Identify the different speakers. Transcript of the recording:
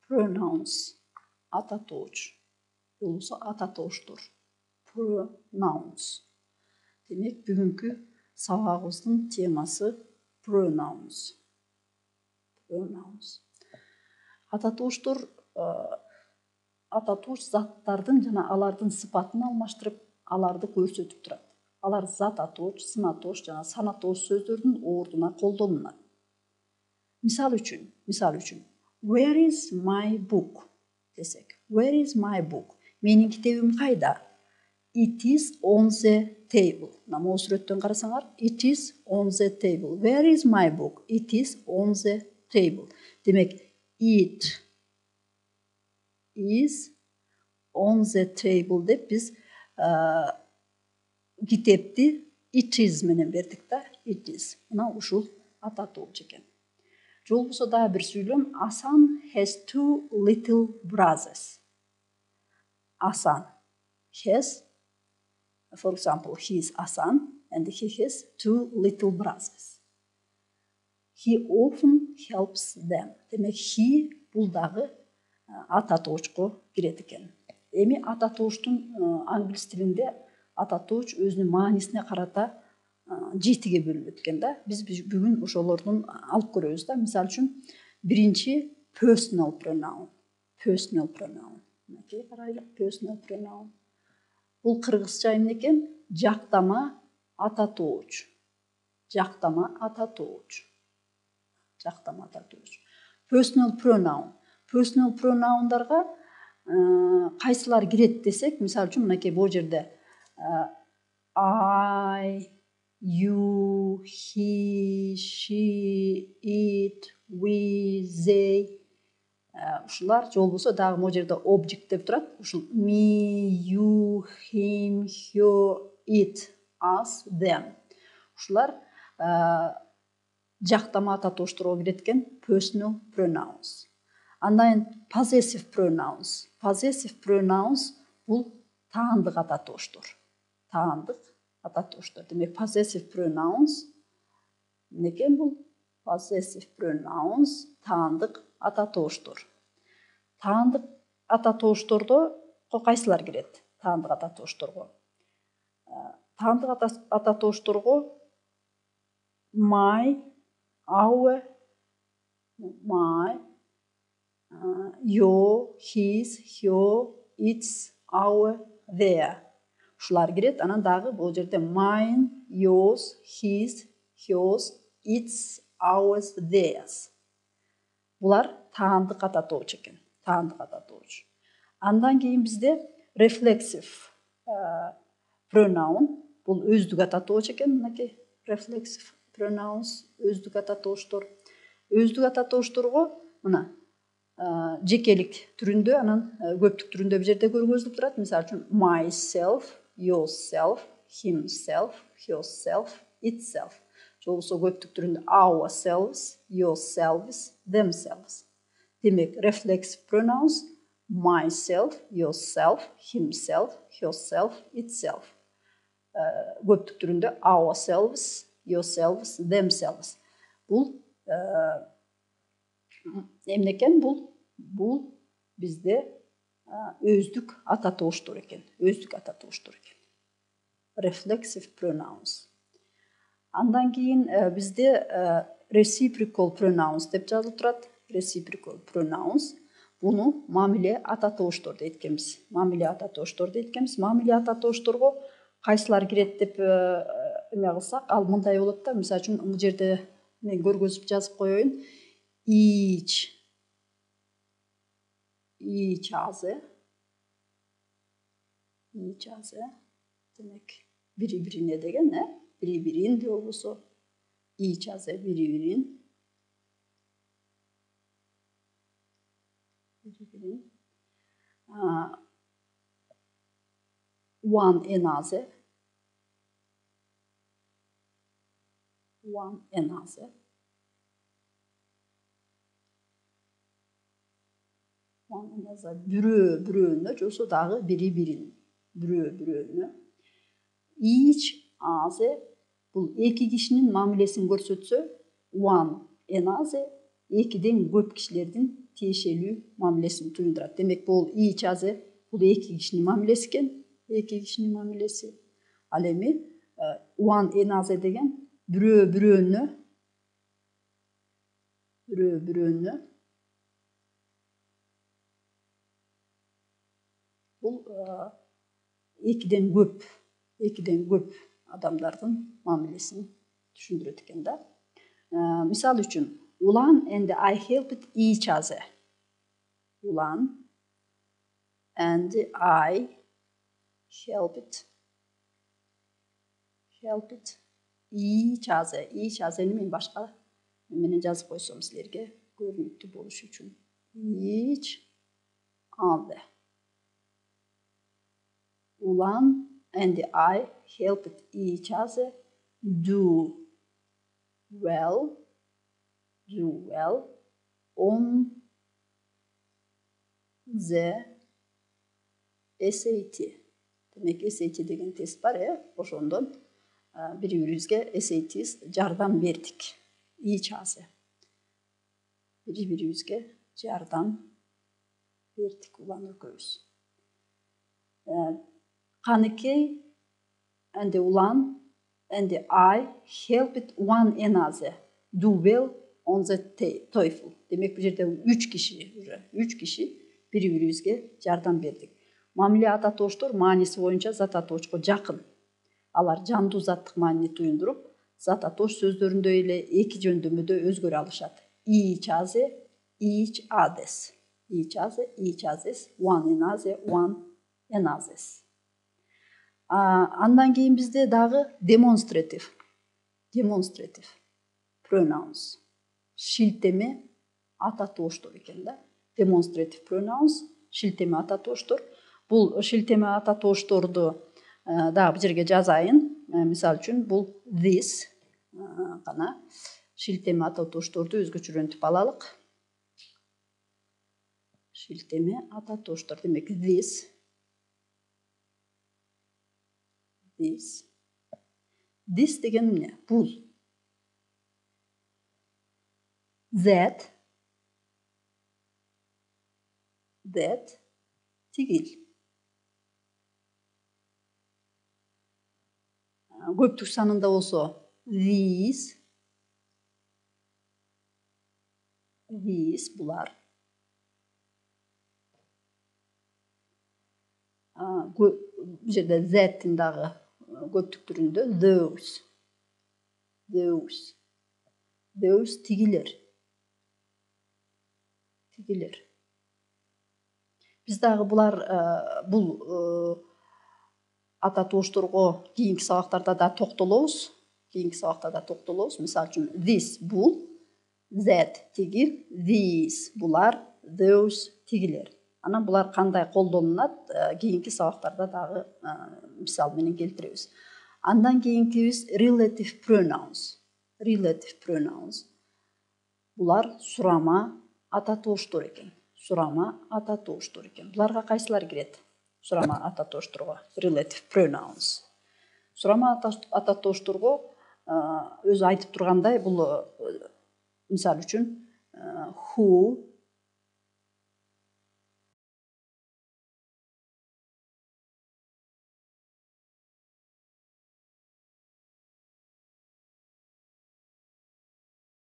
Speaker 1: pronouns, atatoğuç. Yolusu atatoğuştur. Pronouns. Demek bugünkü sabağımızın teması pronouns. Pronouns. Atatoğuştur, atatoğuç zattardın jana alардın sıfatını almaştırıp alardı көрсөтүп турат. Алар зат атооч, сын атооч жана сан атооч сөздөрдүн ордуна колдонулат. Misal üçün, where is my book desek. Where is my book? Menin kitabım kayda? It is on the table. Nama suretten karasaňar, it is on the table. Where is my book? It is on the table. Demek it is on the table dep biz kitepti it is menen berdik da, it is. Mına uşul atatoğuç eken. Жол болсо дагы бир сүйлөм. Hasan has two little brothers. Hasan has, for example, he is Hasan and he has two little brothers. He often helps them. Demek he бул дагы ататоочко кирет экен. Эми ататоочтун англис тилинде ататооч өзүнүн маанисине карата жетиге бөлүнөт экен да. Биз бүгүн ошолордун алып көрөбүз да. Мисалы үчүн биринчи personal pronoun. Personal pronoun. Мынакей карайлы, personal pronoun. Бул кыргызча эмне экен? Жактама ататооч. Жактама ататооч. Жактама ататооч. Personal pronoun. Personal pronounдарга кайсылар кирет десек, мисалы үчүн мынакей бул жерде I, you, he, she, it, we, they. Ушулар жол болсо дагы могу жерде object деп турат. Ушул me, you, him, her, it, us, them. Ушулар жактама ататоочторго кирет экен, personal pronouns. Андан possessive pronouns. Possessive pronouns бул таандык ататоочтор. Таандык ататоочтор. Демек possessive pronouns некен бул? Possessive pronouns таандык ататоочтор. Таандык ататоочтордо кайсылар кирет? Таандык ататоочторго. Таандык ататоочторго my, our, my, your, his, her, its, our, their. Ушулар кирет. Анан дагы бул жерде mine, yours, his, hers, its, ours, theirs. Булар таандык ататооч экен. Таандык ататооч. Андан кийин бизде reflexive pronoun. Бул өздүк ататооч экен. Мынакей reflexive pronouns, өздүк ататоочтор. Өздүк ататоочторго мына жекелик түрүндө, анан көптүк түрүндө бир жерде көргөзүлүп турат. Мисалы үчүн myself, yourself, himself, herself, itself. Жолбосо көптүк түрүндө ourselves, yourselves, themselves. Демек reflexive pronouns myself, yourself, himself, herself, itself. Көптүк түрүндө ourselves, yourselves, themselves. Бул эмне экен? Бул бизде өздүк ататоочтор экен. Өздүк ататоочтор экен. Reflexive pronouns. Андан кийин бизде reciprocal pronouns деп жазылып турат. Reciprocal pronouns. Буну мамиле ататоочтор дейт экенбиз. Мамиле ататоочтор дейт экенбиз. Мамиле ататоочторго кайсылар кирет деп эме кылсак, ал мындай болот да. Мисалы үчүн бул жерде мен көргөзүп жазып коеюн. Each other. Each other. Demek biri-birine деген, biri-birin de olursa. Each other, biri-birin. Biri-birin. One another. One another. One another. Bürü-bürünü, jolso dagı biri-birin. Bürü-bürünü. Each other. Бул эки кишинин мамилесин көрсөтсө, one another, экиден көп кишилердин тиешелүү мамилесин туюндурат. Демек бул each as бул эки кишинин мамилеси экен, эки кишинин мамилеси. Ал эми one and as деген бирөө бирөөнү бул экиден көп адамдардын мамилесин түшүндүрөт экен да. Мисал үчүн, Ulan and I helped each other. Ulan and I helped each other. Each other'ni men башка менен жазып койсом силерге көрүнүктүү болуш үчүн. Each other. Ulan and I helped each other do well on the SAT. Demek SAT деген тест бар, ошондон бири-бирибизге SAT жардам бердик. Each other. Бири-бирибизге жардам бердик, улан экөөбүз. Каныкей and Ulan and I helped one another do well on the TOEFL. Demek bu жерде 3 kişi бири-бирибизге жардам бердик. Мамиле ататооштор мааниси боюнча зататоочко жакын. Алар жандуу заттык маани туюндуруп, зататоош сөздөрүндө эле эки жөндөмөдө өзгөрө алышат. Each other, each others. Each other, each others, one another, one another's. Андан кийин бизде дагы demonstrative pronouns. Шилтеме ататооштор экен да. Demonstrative pronouns, шилтеме ататооштор. Бул шилтеме ататоошторду дагы бул жерге жазайын. Мисал үчүн бул this гана шилтеме ататоошторду өзгөчөрөнтүп алалык. Шилтеме ататооштор демек this деген эмне? Бул. That тигил. Көптүк санында болсо these булар. Бул жерде that'ин дагы көптүк түрүндө those тигилер. Биз дагы булар бул ататоошторго кийинки сабактарда да токтолобуз. Мисал үчүн this бул, that тигил, these булар, those тигилер. Анан булар кандай колдонулат, кийинки сабактарда дагы мисал менен келтиребиз. Андан кийинкибиз relative pronouns. Булар сурама ататооштор экен. Буларга кайсылар кирет? Сурама ататоошторго relative pronouns. Сурама ататоошторго өзү айтып тургандай, бул мисал үчүн who,